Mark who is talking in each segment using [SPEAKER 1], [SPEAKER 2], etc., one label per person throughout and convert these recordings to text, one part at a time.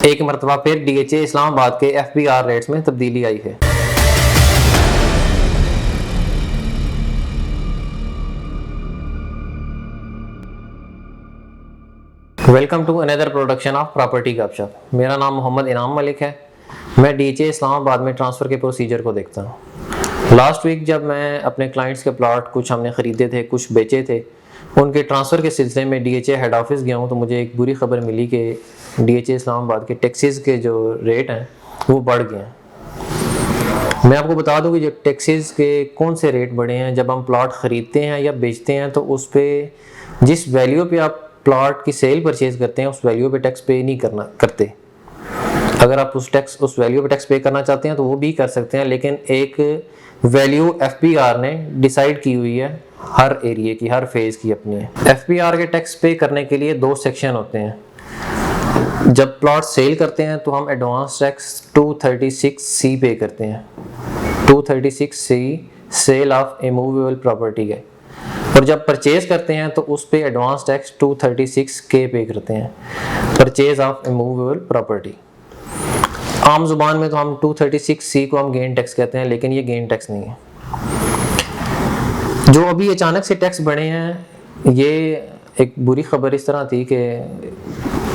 [SPEAKER 1] एक मरतबा फिर डीएचए इस्लामाबाद के एफबीआर रेट्स में तब्दीली आई है। Welcome to another production of property गपशप। मेरा नाम मोहम्मद इनाम मलिक है। मैं डीएचए इस्लामाबाद में ट्रांसफ़र के प्रोसीजर को देखता हूँ। लास्ट वीक जब मैं अपने क्लाइंट्स के प्लॉट कुछ हमने ख़रीदे थे, कुछ बेचे थे, उनके ट्रांसफ़र के सिलसिले में डीएचए हेड ऑफिस गया हूँ तो मुझे एक बुरी खबर मिली कि डीएचए इस्लामाबाद के टैक्सेस के जो रेट हैं वो बढ़ गए हैं। मैं आपको बता दूं कि जो टैक्सेस के कौन से रेट बढ़े हैं, जब हम प्लॉट ख़रीदते हैं या बेचते हैं तो उस पर जिस वैल्यू पे आप प्लॉट की सेल परचेज़ करते हैं उस वैल्यू पे टैक्स पे नहीं करते। अगर आप उस वैल्यू पे टैक्स पे करना चाहते हैं तो वो भी कर सकते हैं, लेकिन एक वैल्यू एफबीआर ने डिसाइड की हुई है हर एरिया की, हर फेज़ की अपनी है। एफबीआर के टैक्स पे करने के लिए दो सेक्शन होते हैं। जब प्लॉट सेल करते हैं तो हम एडवांस टैक्स 236C पे करते हैं। 236C cell of immovable property है। और जब परचेज करते हैं तो उस पे एडवांस टैक्स 236K पे करते हैं, परचेज ऑफ इमूवेबल प्रॉपर्टी। आम जुबान में तो हम 236C को हम गेन टैक्स कहते हैं, लेकिन ये गेन टैक्स नहीं है। जो अभी अचानक से टैक्स बढ़े हैं, ये एक बुरी खबर इस तरह थी कि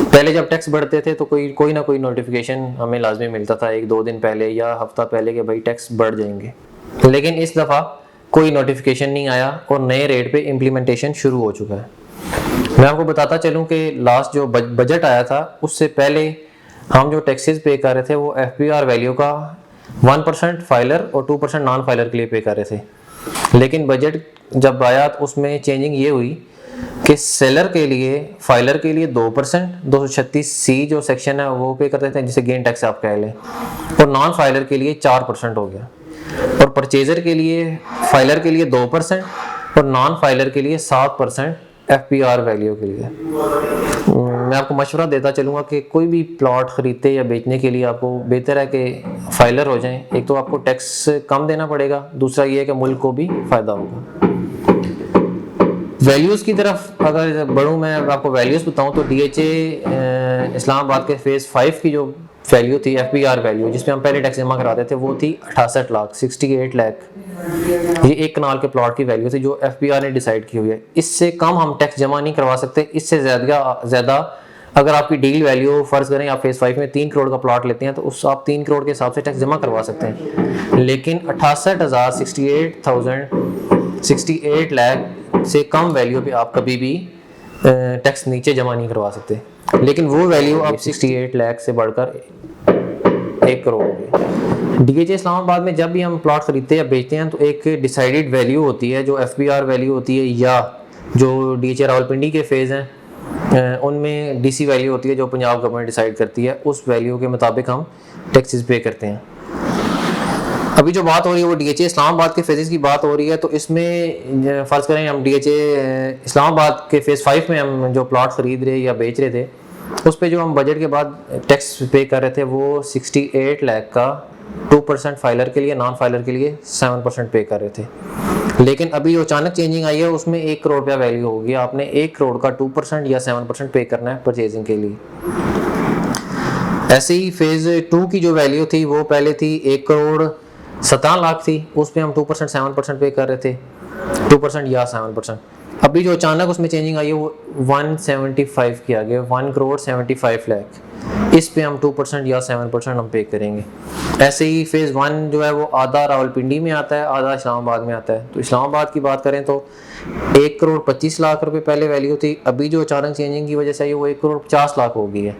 [SPEAKER 1] पहले जब टैक्स बढ़ते थे तो कोई ना कोई नोटिफिकेशन हमें लाजमी मिलता था 1-2 दिन पहले या हफ्ता पहले कि भाई टैक्स बढ़ जाएंगे, लेकिन इस दफ़ा कोई नोटिफिकेशन नहीं आया और नए रेट पे इम्प्लीमेंटेशन शुरू हो चुका है। मैं आपको बताता चलूँ कि लास्ट जो बजट आया था उससे पहले हम जो टैक्सेस पे कर रहे थे वो एफबीआर वैल्यू का 1% फाइलर और 2% नॉन फाइलर के लिए पे कर रहे थे, लेकिन बजट जब आया तो उसमें चेंजिंग ये हुई कि सेलर के लिए, फाइलर के लिए 2%, 236C जो सेक्शन है वो पे करते थे जिसे गेन टैक्स आप कह लें, और नॉन फाइलर के लिए 4% हो गया। और परचेजर के लिए, फाइलर के लिए 2% और नॉन फाइलर के लिए 7% एफबीआर वैल्यू के लिए। मैं आपको मशवरा देता चलूँगा कि कोई भी प्लॉट ख़रीदते या बेचने के लिए आपको बेहतर है कि फाइलर हो जाएं। एक तो आपको टैक्स कम देना पड़ेगा, दूसरा ये है कि मुल्क को भी फ़ायदा होगा। वैल्यूज़ की तरफ अगर बढ़ूँ, मैं आपको वैल्यूज़ बताऊँ तो डीएचए इस्लामाबाद के फेज़ 5 की जो वैल्यू थी एफबीआर वैल्यू जिसमें हम पहले टैक्स जमा कराते थे वो थी 68 लाख, 68 लाख। ये एक कनाल के प्लॉट की वैल्यू थी जो एफबीआर ने डिसाइड की हुई है। इससे कम हम टैक्स जमा नहीं करवा सकते। इससे ज़्यादा अगर आपकी डील वैल्यू फ़र्ज़ करें आप फेज़ 5 में 3 करोड़ का प्लॉट लेते हैं तो उस आप 3 करोड़ के हिसाब से टैक्स जमा करवा सकते हैं, लेकिन 68 लाख से कम वैल्यू पे आप कभी भी टैक्स नीचे जमा नहीं करवा सकते। लेकिन वो वैल्यू आप 68 लाख से बढ़कर 1 करोड़ होगी। डीएचए इस्लामाबाद में जब भी हम प्लॉट खरीदते या बेचते हैं तो एक डिसाइडेड वैल्यू होती है जो एफबीआर वैल्यू होती है, या जो डीएचए रावलपिंडी के फेज़ हैं उनमें डीसी वैल्यू होती है जो पंजाब गवर्नमेंट डिसाइड करती है। उस वैल्यू के मुताबिक हम टैक्सेस पे करते हैं। अभी जो बात हो रही है वो डीएचए इस्लामाबाद के फेजेस की बात हो रही है, तो इसमें फ़र्ज़ करें हम डीएचए इस्लामाबाद के फेज़ 5 में हम जो प्लॉट ख़रीद रहे या बेच रहे थे उस पे जो हम बजट के बाद टैक्स पे कर रहे थे वो 68 लाख का 2% फाइलर के लिए, नॉन फाइलर के लिए 7% पे कर रहे थे। लेकिन अभी जो अचानक चेंजिंग आई है उसमें 1 करोड़ रुपया वैल्यू होगी। आपने 1 करोड़ का 2% या 7% पे करना है परचेजिंग के लिए। ऐसे ही फेज़ 2 की जो वैल्यू थी वो पहले थी 1 करोड़ 17 लाख थी, उस पर हम 2% 7% पे कर रहे थे, 2% या 7%। अभी जो अचानक उसमें चेंजिंग आई है वो 175 की आ गई, 1 करोड़ 75 लाख। इस पे हम 2% या 7% हम पे करेंगे। ऐसे ही फेज़ 1 जो है वो आधा रावलपिंडी में आता है, आधा इस्लामाबाद में आता है। तो इस्लामाबाद की बात करें तो 1 करोड़ 25 लाख रुपए पहले वैल्यू थी, अभी जो अचानक चेंजिंग की वजह से आई वो 1 करोड़ 50 लाख हो गई है।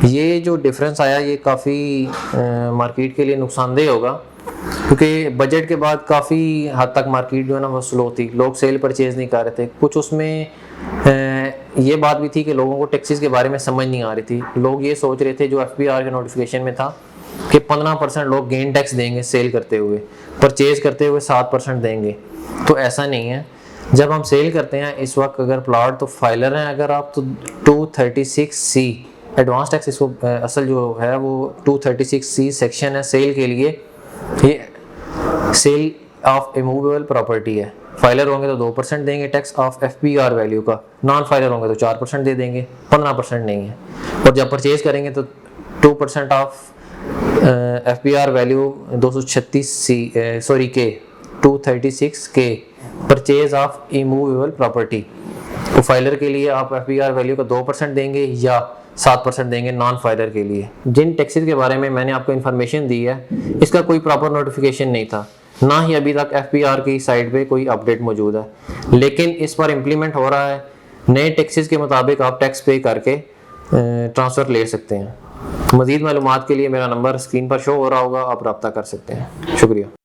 [SPEAKER 1] ये जो डिफरेंस आया ये काफ़ी मार्केट के लिए नुकसानदेह होगा, क्योंकि बजट के बाद काफ़ी हद तक मार्केट जो है ना वो स्लो थी, लोग सेल परचेज़ नहीं कर रहे थे। कुछ उसमें ये बात भी थी कि लोगों को टैक्सेस के बारे में समझ नहीं आ रही थी। लोग ये सोच रहे थे जो एफबीआर के नोटिफिकेशन में था कि 15% लोग गेन टैक्स देंगे सेल करते हुए, परचेज़ करते हुए 7% देंगे। तो ऐसा नहीं है। जब हम सेल करते हैं इस वक्त अगर प्लॉट तो फाइलर हैं अगर आप, तो 236C एडवांस टैक्स, इसको असल जो है वो 236C सेक्शन है सेल के लिए। ये सेल ऑफ इमूवेबल प्रॉपर्टी है। फाइलर होंगे तो 2% देंगे टैक्स ऑफ एफबीआर वैल्यू का, नॉन फाइलर होंगे तो 4% दे देंगे, 15% नहीं है। और जब परचेज करेंगे तो 2% ऑफ FBR वैल्यू 236 के 236 के परचेज ऑफ इमूवेबल प्रॉपर्टी। तो फाइलर के लिए आप FBR वैल्यू का 2% देंगे या 7% देंगे नॉन फाइलर के लिए। जिन टैक्सेस के बारे में मैंने आपको इन्फॉर्मेशन दी है, इसका कोई प्रॉपर नोटिफिकेशन नहीं था, ना ही अभी तक FBR की साइट पे कोई अपडेट मौजूद है, लेकिन इस पर इम्प्लीमेंट हो रहा है। नए टैक्सेस के मुताबिक आप टैक्स पे करके ट्रांसफ़र ले सकते हैं। मज़ीद मालूमात के लिए मेरा नंबर स्क्रीन पर शो हो रहा होगा, आप रब्ता कर सकते हैं। शुक्रिया।